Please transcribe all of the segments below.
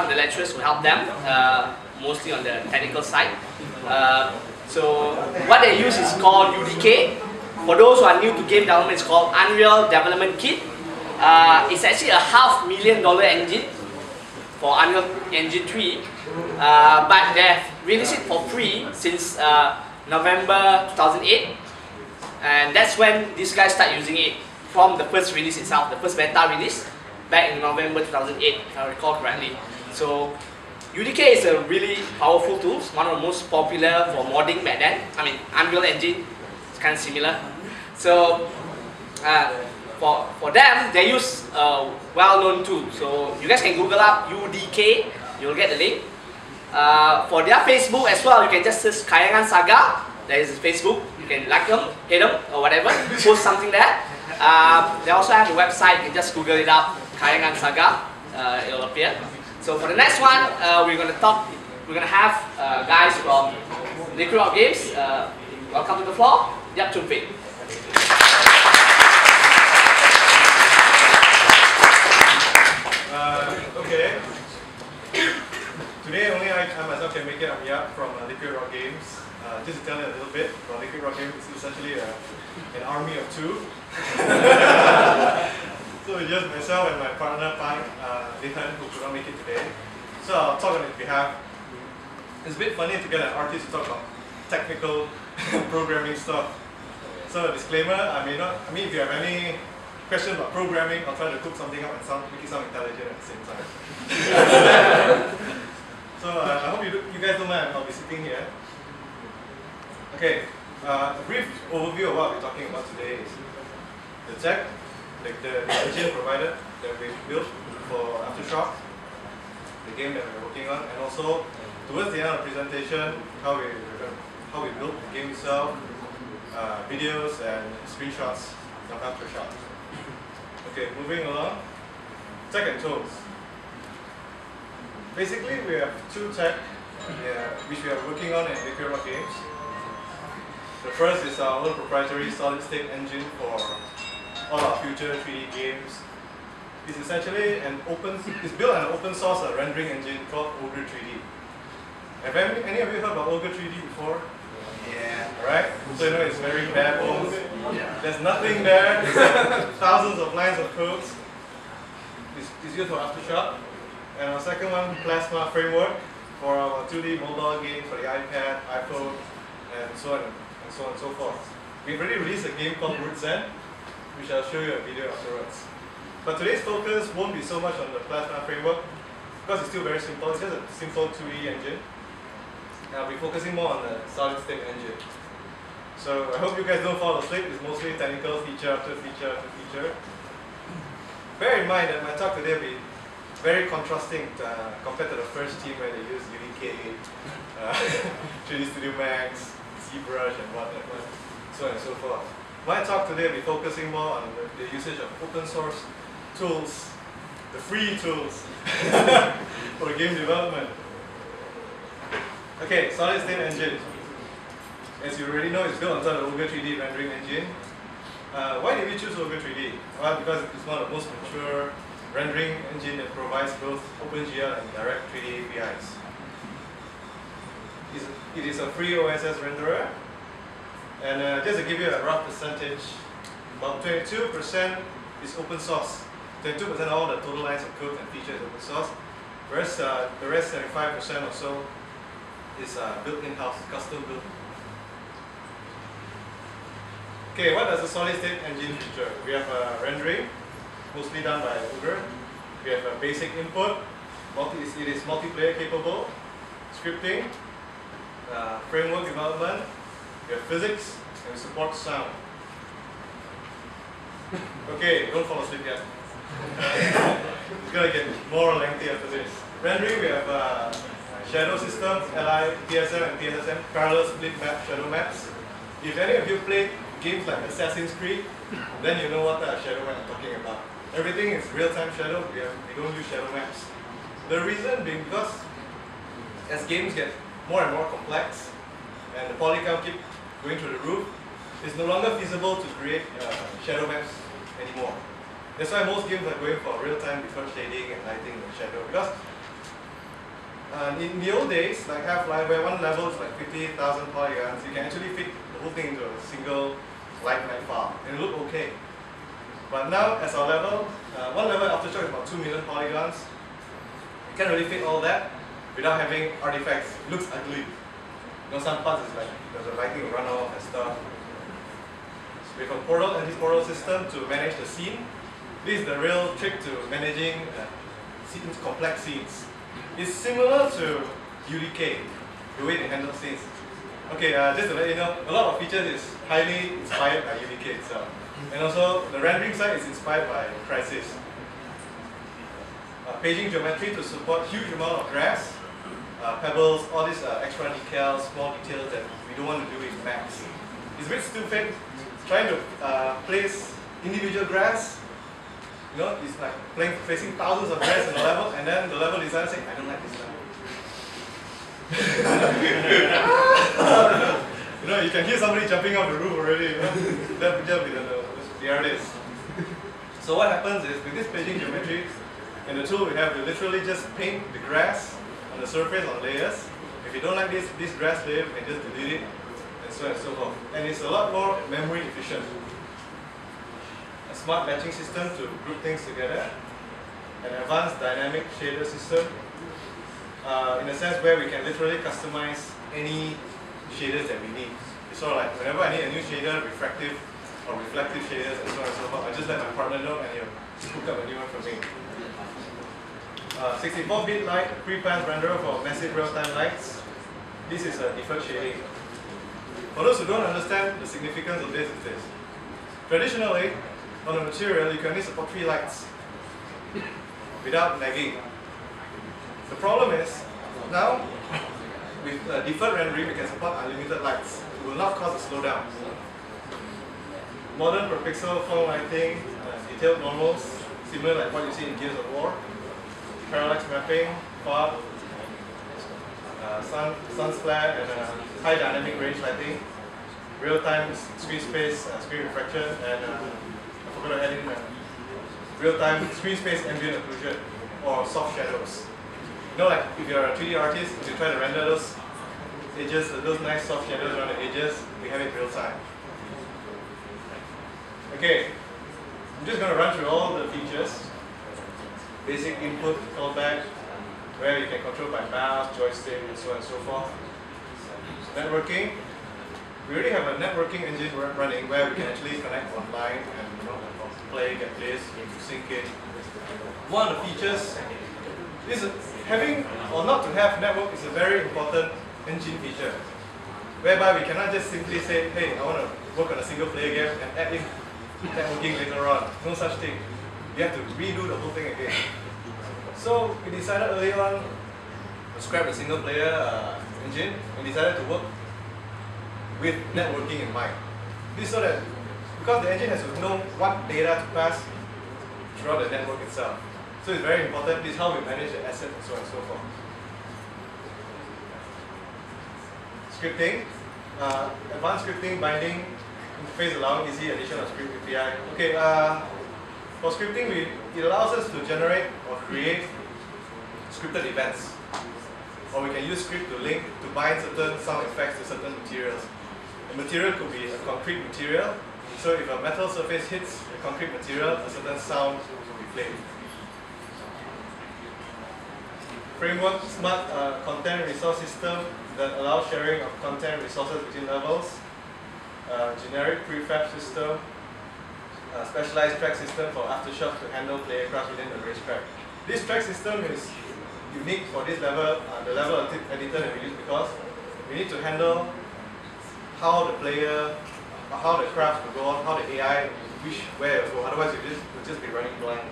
of the lecturers who help them, mostly on the technical side. So what they use is called UDK. For those who are new to game development, it's called Unreal Development Kit. It's actually a $500,000 engine for Unreal Engine 3, but they've released it for free since November 2008, and that's when these guys start using it from the first release itself, the first beta release back in November 2008, if I recall correctly. So UDK is a really powerful tool, it's one of the most popular for modding back then. I mean, Unreal Engine is kind of similar. So for them, they use a well-known tool. So you guys can Google up UDK, you'll get the link. For their Facebook as well, you can just search Kayangan Saga. There is Facebook, you can like them, hate them, or whatever, post something there. They also have a website, you can just Google it up, Kayangan Saga, it'll appear. So for the next one, we're going to have guys from Liquid Rock Games. Welcome to the floor, Yap Chun. Okay. Today only I myself can make it. I'm Yap from Liquid Rock Games. Just to tell you a little bit, Liquid Rock Games is essentially an army of two. So it's just myself and my partner Pang, Nathan, who could not make it today. So I'll talk on his behalf. It's a bit funny to get an artist to talk about technical programming stuff. So a disclaimer, I mean if you have any questions about programming, I'll try to cook something up and make it sound intelligent at the same time. So I hope you guys don't mind, I'll be sitting here. Okay, a brief overview of what we're talking about today is the tech, like the engine provided that we built for Aftershock, the game that we're working on, and also towards the end of the presentation, how we built the game itself, videos and screenshots of Aftershock. Okay, moving along, tech and tools. Basically, we have two tech which we are working on in Liquid Rock Games. The first is our own proprietary solid-state engine for all our future 3D games. It's essentially it's built on an open source rendering engine called Ogre 3D. Have any of you heard about Ogre 3D before? Yeah. Right? So you know it's very bare bones. Yeah. There's nothing there. There's thousands of lines of code. It's used for Aftershock. And our second one, Plasma Framework, for our 2D mobile game for the iPad, iPhone, and so on and so forth. We've already released a game called Root Zen, which I'll show you a video afterwards. But today's focus won't be so much on the Plasma Framework, because it's still very simple. It's just a simple 2D engine. And I'll be focusing more on the solid-state engine. So I hope you guys don't fall asleep. It's mostly technical feature after feature after feature. Bear in mind that my talk today will be very contrasting compared to the first team where they use UDK, 3D Studio Max, ZBrush, and whatnot, so on and so forth. My talk today will be focusing more on the usage of open source tools, the free tools for game development. Okay, solid state engine. As you already know, it's built on top of the Ogre 3D rendering engine. Why did we choose Ogre 3D? Well, because it's one of the most mature rendering engine that provides both OpenGL and direct 3D APIs. It is a free OSS renderer, and just to give you a rough percentage, about 22% is open source. 22% of all the total lines of code and features is open source, whereas the rest 75% or so is built in-house, custom built. Okay, what does the solid-state engine feature? We have rendering, mostly done by Ogre. We have a basic input, it is multiplayer capable, scripting, framework development, we have physics, and we support sound. Okay, don't fall asleep yet. It's going to get more lengthy after this. Rendering, we have shadow systems, LI, PSM, and PSSM, parallel split map shadow maps. If any of you played games like Assassin's Creed, then you know what type of shadow map I'm talking about. Everything is real-time shadow, we don't use shadow maps. The reason being because as games get more and more complex and the poly count keep going through the roof, it's no longer feasible to create shadow maps anymore. That's why most games are going for real-time deferred shading and lighting and shadow, because And in the old days, like Half-Life, where one level is like 50,000 polygons, you can actually fit the whole thing into a single light map file, and it look okay. But now, as our level, one level Aftershock is about 2 million polygons. You can't really fit all that without having artifacts. It looks ugly. You know, some parts is like there's a lighting will run off and stuff. So with a portal and this portal system to manage the scene, this is the real trick to managing scenes, complex scenes. It's similar to UDK, the way they handle scenes. Okay, just to let you know, a lot of features is highly inspired by UDK itself. And also, the rendering side is inspired by Crysis. Paging geometry to support huge amount of grass, pebbles, all these extra decals, small details that we don't want to do with maps. It's a bit stupid trying to place individual grass. You know, it's like placing thousands of grass in a level, and then the level designer saying, I don't like this level. You know, you can hear somebody jumping off the roof already. You know? That'll be the artist. So what happens is, with this paging geometry, in the tool we have to literally just paint the grass on the surface on layers. If you don't like this grass layer, you can just delete it, and so on and so forth. And it's a lot more memory efficient. A smart batching system to group things together. An advanced dynamic shader system, in a sense where we can literally customize any shaders that we need. It's sort of like whenever I need a new shader, refractive or reflective shaders and so on and so forth, I just let my partner know and he'll hook up a new one for me. 64-bit light, pre-pass renderer for massive real-time lights. This is a deferred shading. For those who don't understand the significance of this, is this. Traditionally, on a material, you can only support 3 lights without lagging. The problem is, now, with deferred rendering, we can support unlimited lights. It will not cause a slowdown. Modern per pixel form lighting, detailed normals, similar like what you see in Gears of War. Parallax mapping, fog, sun flare, and high dynamic range lighting. Real-time screen space, screen refraction, and I forgot to add in real-time screen space ambient occlusion, or soft shadows. You know, like if you're a 3D artist, if you try to render those edges, those nice soft shadows around the edges, we have it real time. Okay, I'm just going to run through all the features. Basic input, callback, where you can control by mouse, joystick, and so on and so forth. Networking. We already have a networking engine running where we can actually connect online and play, get this, sync it. One of the features is having or not to have network is a very important engine feature, whereby we cannot just simply say, hey, I want to work on a single player game and add in networking later on. No such thing. You have to redo the whole thing again. So we decided early on to scrap the single player engine and decided to work with networking in mind. This so that, because the engine has to know what data to pass throughout the network itself. So it's very important. This is how we manage the asset and so on and so forth. Scripting. Advanced scripting, binding, interface allowing easy addition of script API. Okay, for scripting, it allows us to generate or create scripted events. Or we can use script to link, to bind certain sound effects to certain materials. The material could be a concrete material. So if a metal surface hits a concrete material, a certain sound will be played. Framework, smart content resource system that allows sharing of content resources between levels. Generic prefab system. Specialized track system for Aftershock to handle player craft within the racetrack. This track system is unique for this level, the level of editor that we use, because we need to handle how the player, how the craft will go on, how the AI wish where it will go. Otherwise, we'll just be running blind.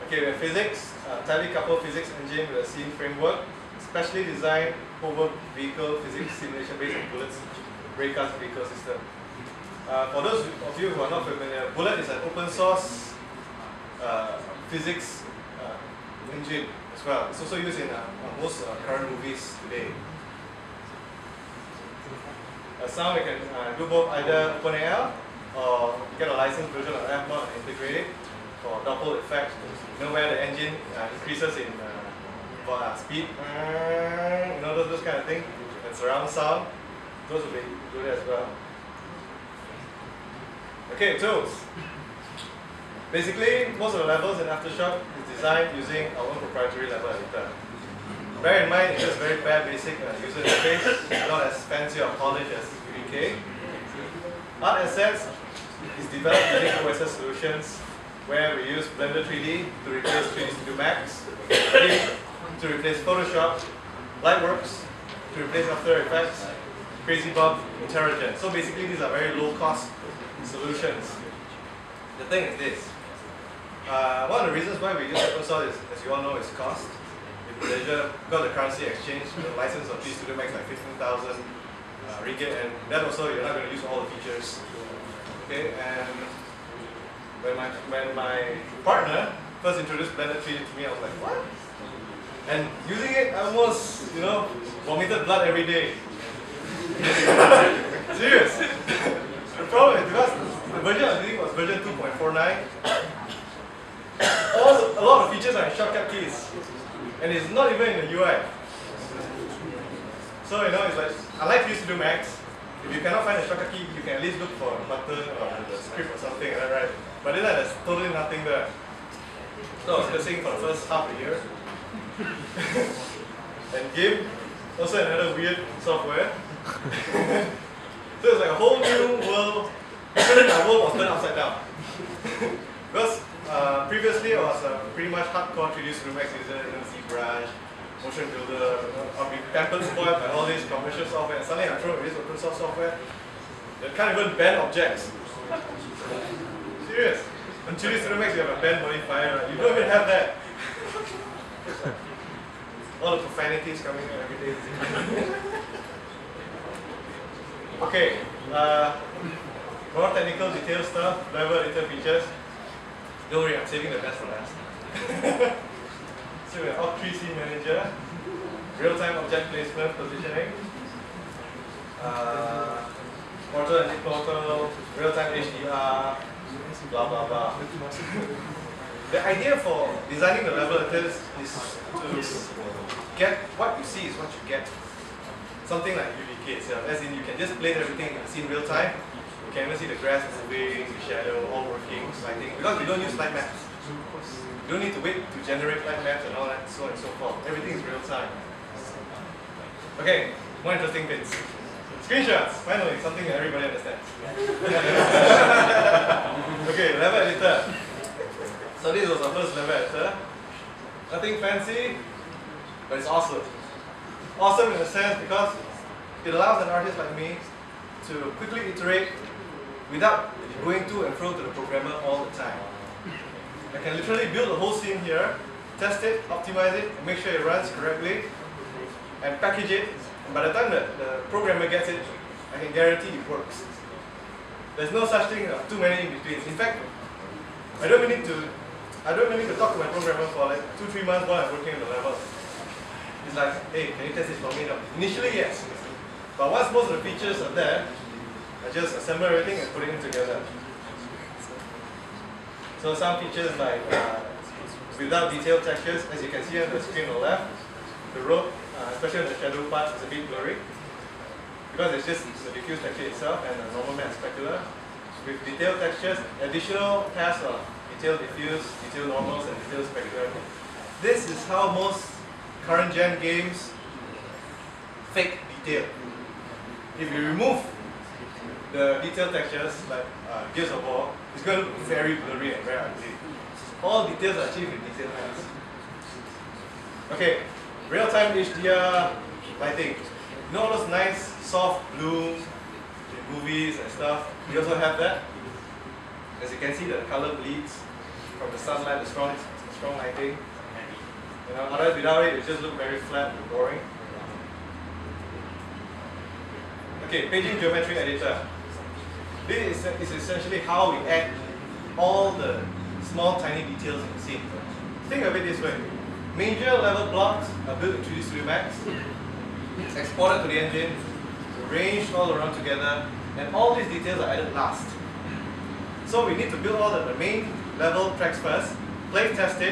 Okay, we have physics, tightly coupled physics engine with a scene framework, specially designed hover vehicle physics simulation based on Bullet's raycast vehicle system. For those of you who are not familiar, Bullet is an open source physics engine as well. It's also used in most current movies today. Sound we can do both either OpenAL or get a licensed version of AppMod and integrate it. for Doppel effect, you know, where the engine increases in speed, you know, those kind of thing, and surround sound, those will be good as well. Okay, tools. Basically, most of the levels in Aftershock is designed using our own proprietary level editor. Bear in mind, it's just very bare basic user interface, not as fancy or polished as UDK. Art Assets is developed using OSS solutions, where we use Blender 3D to replace 3D Studio Max, GIMP to replace Photoshop, Lightworks to replace After Effects, Crazy Bob, Terragen. So basically, these are very low-cost solutions. The thing is this. One of the reasons why we use open source is, as you all know, is cost. In Malaysia, got the currency exchange, the license of 3D Studio Max like 15,000 ringgit, and that also you're not going to use all the features. Okay, and when my partner first introduced Blender 3D to me, I was like, what? And using it, I almost, you know, vomited blood every day. Serious. The problem is because the version I was using was version 2.49. A lot of features are in shortcut keys, and it's not even in the UI. So you know, it's like, I like to use Studio Max. If you cannot find a shortcut key, you can at least look for a button or the script or something, right? But then there's totally nothing there. So I was cursing for the first half a year. And GIMP, also another weird software. So it's like a whole new world. My world was turned upside down. Because previously I was pretty much hardcore 3D Studio Max user, ZBrush, Motion Builder. I'll be pampered, spoiled by all these commercial software, and suddenly I'm thrown with this open source software that can't even bend objects. Serious. On 3D Studio Max you have a bend modifier, right? You don't even have that. All the profanities coming in every day. Okay, more technical detail stuff, level editor features. Don't worry, I'm saving the best for last. So we have Op3C Manager, real-time object placement, positioning, portal and portal, real-time HDR, blah blah blah. The idea for designing the level editors is to get what you see is what you get. Something like UDK itself, as in you can just place everything in the scene real time. You can even see the grass moving, the shadow, all working, lighting, because we don't use light maps. You don't need to wait to generate light maps and all that, so on and so forth. Everything is real time. Okay, more interesting bits. Screenshots, finally, something that everybody understands. Okay, level editor. So this was our first level editor. Nothing fancy, but it's awesome. Awesome in a sense because it allows an artist like me to quickly iterate without going to and fro to the programmer all the time. I can literally build a whole scene here, test it, optimize it, and make sure it runs correctly, and package it. And by the time that the programmer gets it, I can guarantee it works. There's no such thing of too many in-betweens. In fact, I don't even need to talk to my programmer for like 2-3 months while I'm working on the level. It's like, hey, can you test this for me now? Initially, yes. But once most of the features are there, I just assemble everything and put it in together. So some features like without detailed textures, as you can see on the screen on the left, the rope, especially the shadow part, is a bit blurry because it's just the diffuse texture itself and the normal matte specular. With detailed textures, additional tasks of detailed diffuse, detailed normals, and detailed specular. This is how most current gen games fake detail. If you remove the detailed textures like Gears of War, it's going to look very blurry and very ugly. All details are achieved with detailed tasks. Okay, real-time HDR lighting. You know all those nice soft blooms in movies and stuff? We also have that. As you can see, the color bleeds from the sunlight, the strong lighting. You know, otherwise without it, it just looks very flat and boring. Okay, paging geometry editor. This is essentially how we add all the small tiny details in the scene. Think of it this way. Major level blocks are built in 3D Studio Max, exported to the engine, arranged all around together, and all these details are added last. So we need to build all the main level tracks first, play test it,